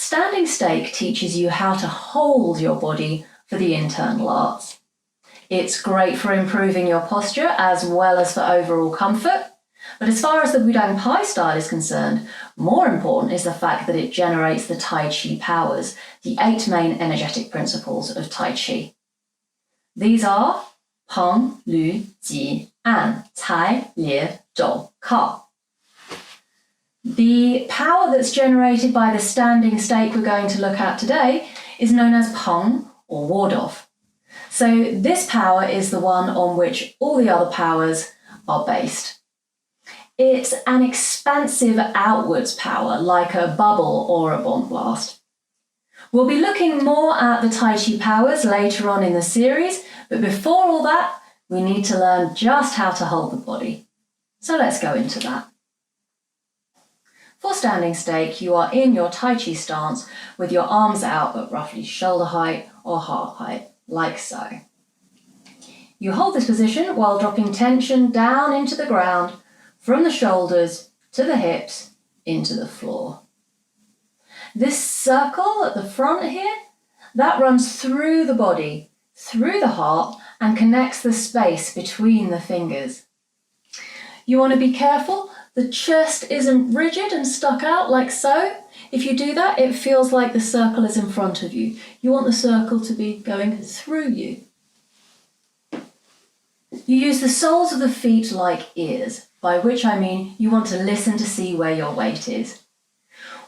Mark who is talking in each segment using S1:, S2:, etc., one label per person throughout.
S1: Standing stake teaches you how to hold your body for the internal arts. It's great for improving your posture as well as for overall comfort. But as far as the Wudang Pai style is concerned, more important is the fact that it generates the Tai Chi powers, the 8 main energetic principles of Tai Chi. These are Peng, Lu, Ji, An, Cai, Lie, Zhou, Ka. The power that's generated by the standing stake we're going to look at today is known as Peng or ward off. So this power is the one on which all the other powers are based. It's an expansive outwards power, like a bubble or a bomb blast. We'll be looking more at the Tai Chi powers later on in the series, but before all that, we need to learn just how to hold the body. So let's go into that. For standing stake, you are in your Tai Chi stance with your arms out at roughly shoulder height or heart height, like so. You hold this position while dropping tension down into the ground, from the shoulders to the hips into the floor. This circle at the front here, that runs through the body, through the heart, and connects the space between the fingers. You want to be careful the chest isn't rigid and stuck out like so. If you do that, it feels like the circle is in front of you. You want the circle to be going through you. You use the soles of the feet like ears, by which I mean you want to listen to see where your weight is.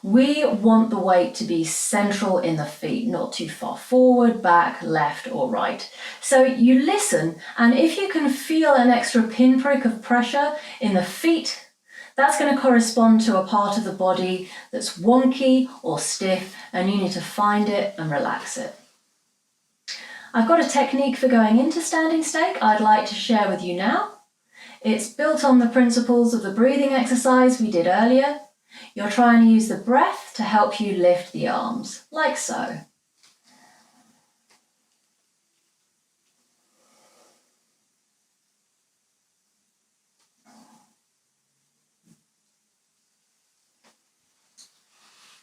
S1: We want the weight to be central in the feet, not too far forward, back, left or right. So you listen, and if you can feel an extra pinprick of pressure in the feet, that's going to correspond to a part of the body that's wonky or stiff, and you need to find it and relax it. I've got a technique for going into standing stake I'd like to share with you now. It's built on the principles of the breathing exercise we did earlier. You're trying to use the breath to help you lift the arms, like so.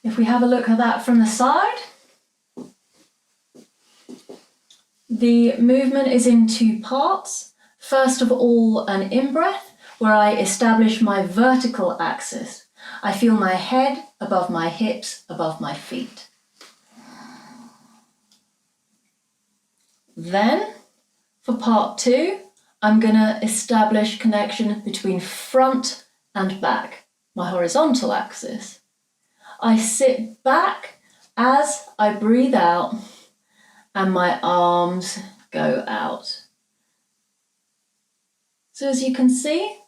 S1: If we have a look at that from the side, the movement is in 2 parts. First of all, an in-breath, where I establish my vertical axis. I feel my head above my hips, above my feet. Then, for part 2, I'm going to establish connection between front and back, my horizontal axis. I sit back as I breathe out and my arms go out. So as you can see,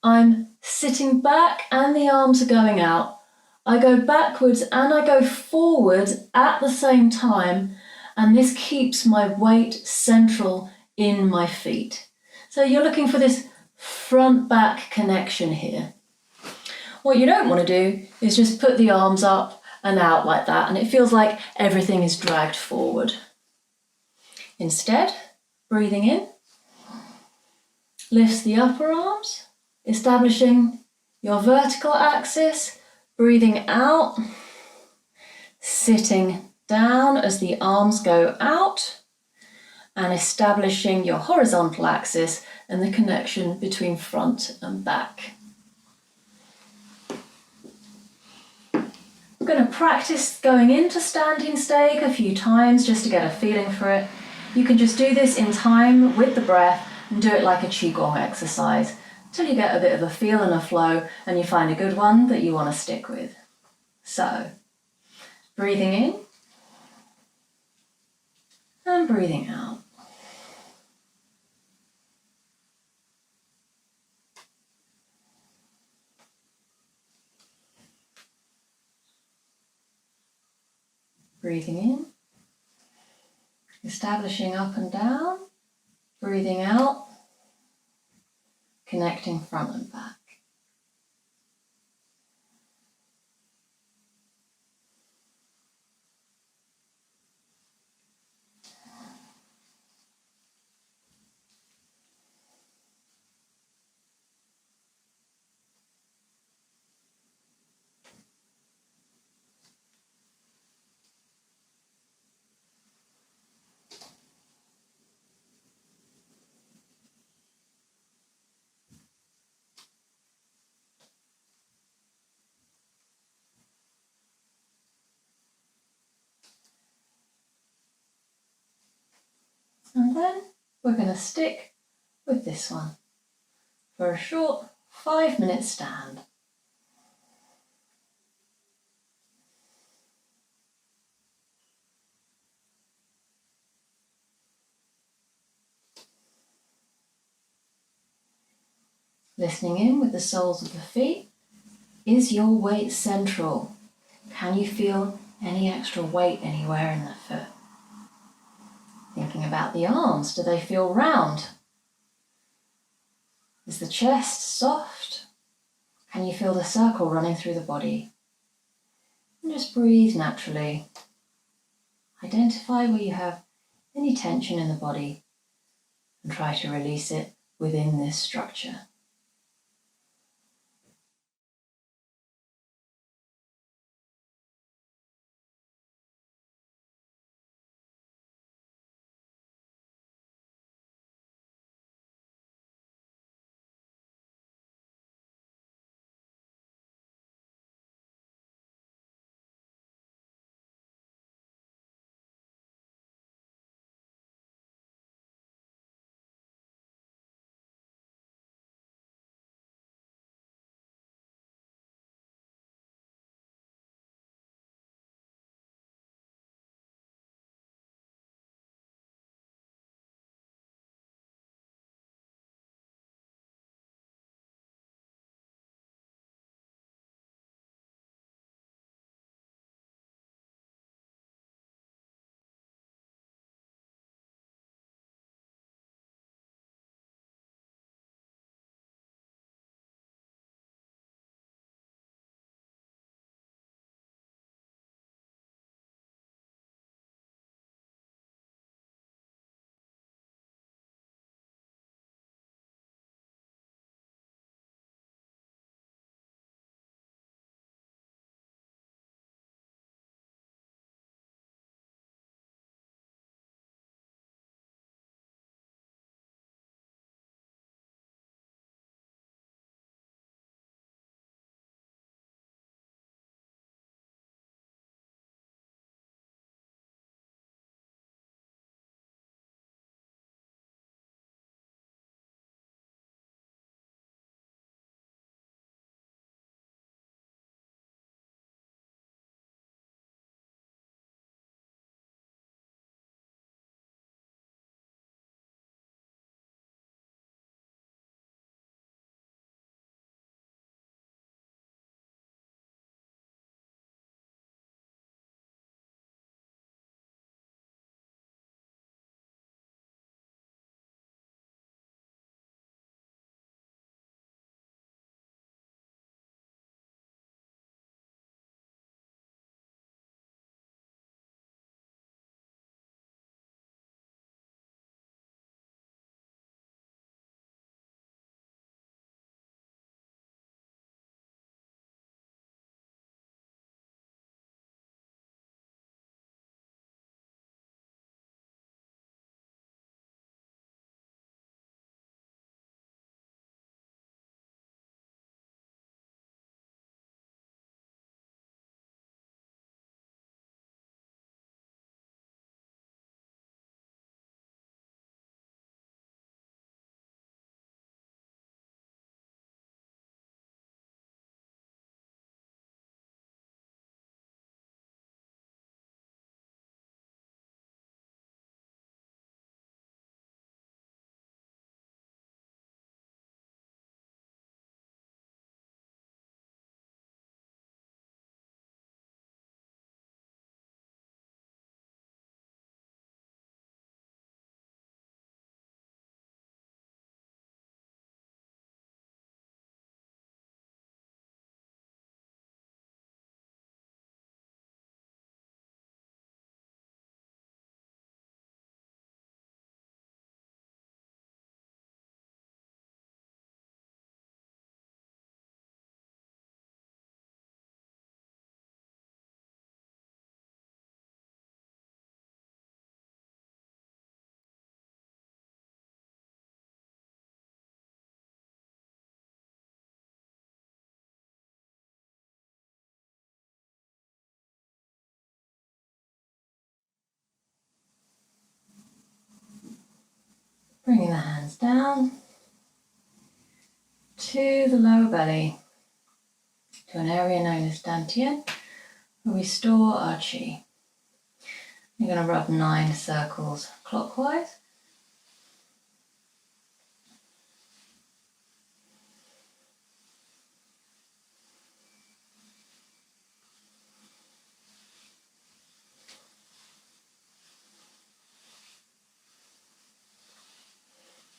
S1: I'm sitting back and the arms are going out. I go backwards and I go forwards at the same time, and this keeps my weight central in my feet. So you're looking for this front-back connection here. What you don't want to do is just put the arms up and out like that, and it feels like everything is dragged forward. Instead, breathing in lifts the upper arms, establishing your vertical axis, breathing out, sitting down as the arms go out, and establishing your horizontal axis and the connection between front and back. I'm going to practice going into standing stake a few times just to get a feeling for it. You can just do this in time with the breath and do it like a Qi Gong exercise till you get a bit of a feel and a flow and you find a good one that you want to stick with. So, breathing in and breathing out. Breathing in, establishing up and down, breathing out, connecting front and back. And then we're going to stick with this one for a short 5-minute stand. Listening in with the soles of the feet. Is your weight central? Can you feel any extra weight anywhere in the foot? Thinking about the arms, do they feel round? Is the chest soft? Can you feel the circle running through the body? And just breathe naturally. Identify where you have any tension in the body and try to release it within this structure. Bringing the hands down to the lower belly, to an area known as Dantian, where we store our qi. You're going to rub 9 circles clockwise.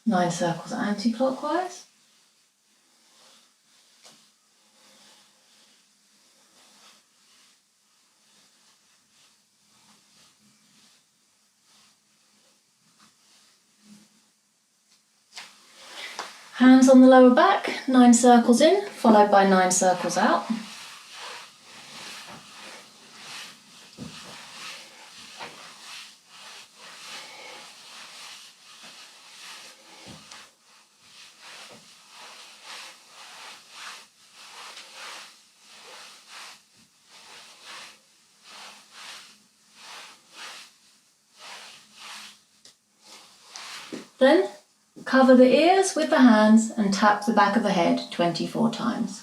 S1: Nine circles anti-clockwise. Hands on the lower back, 9 circles in, followed by 9 circles out. Then cover the ears with the hands and tap the back of the head 24 times.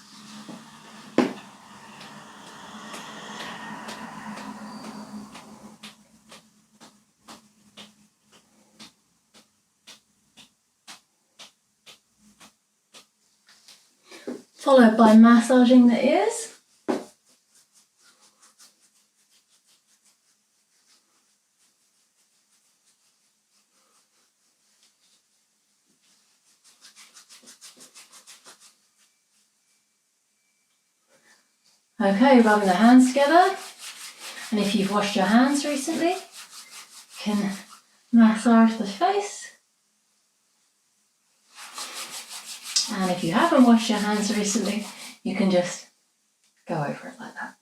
S1: Followed by massaging the ears. Okay, rubbing the hands together, and if you've washed your hands recently, you can massage the face, and if you haven't washed your hands recently, you can just go over it like that.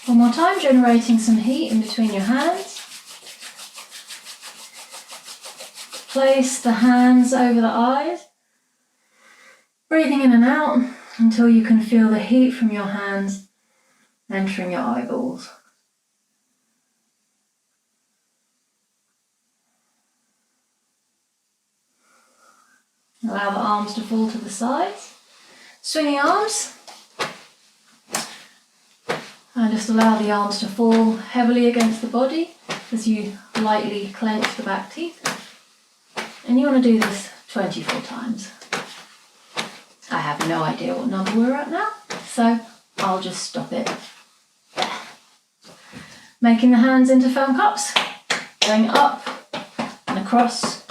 S1: One more time, generating some heat in between your hands. Place the hands over the eyes, breathing in and out until you can feel the heat from your hands entering your eyeballs. Allow the arms to fall to the sides. Swinging arms. And just allow the arms to fall heavily against the body as you lightly clench the back teeth. And you want to do this 24 times. I have no idea what number we're at now, so I'll just stop it there. Making the hands into foam cups, going up and across.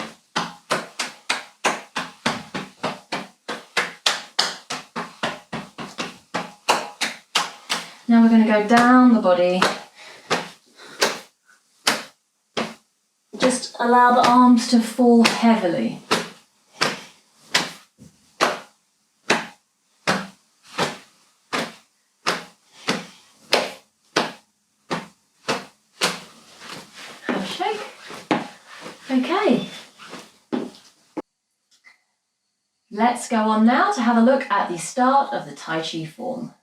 S1: Now we're going to go down the body. Just allow the arms to fall heavily. Have a shake. Okay. Let's go on now to have a look at the start of the Tai Chi form.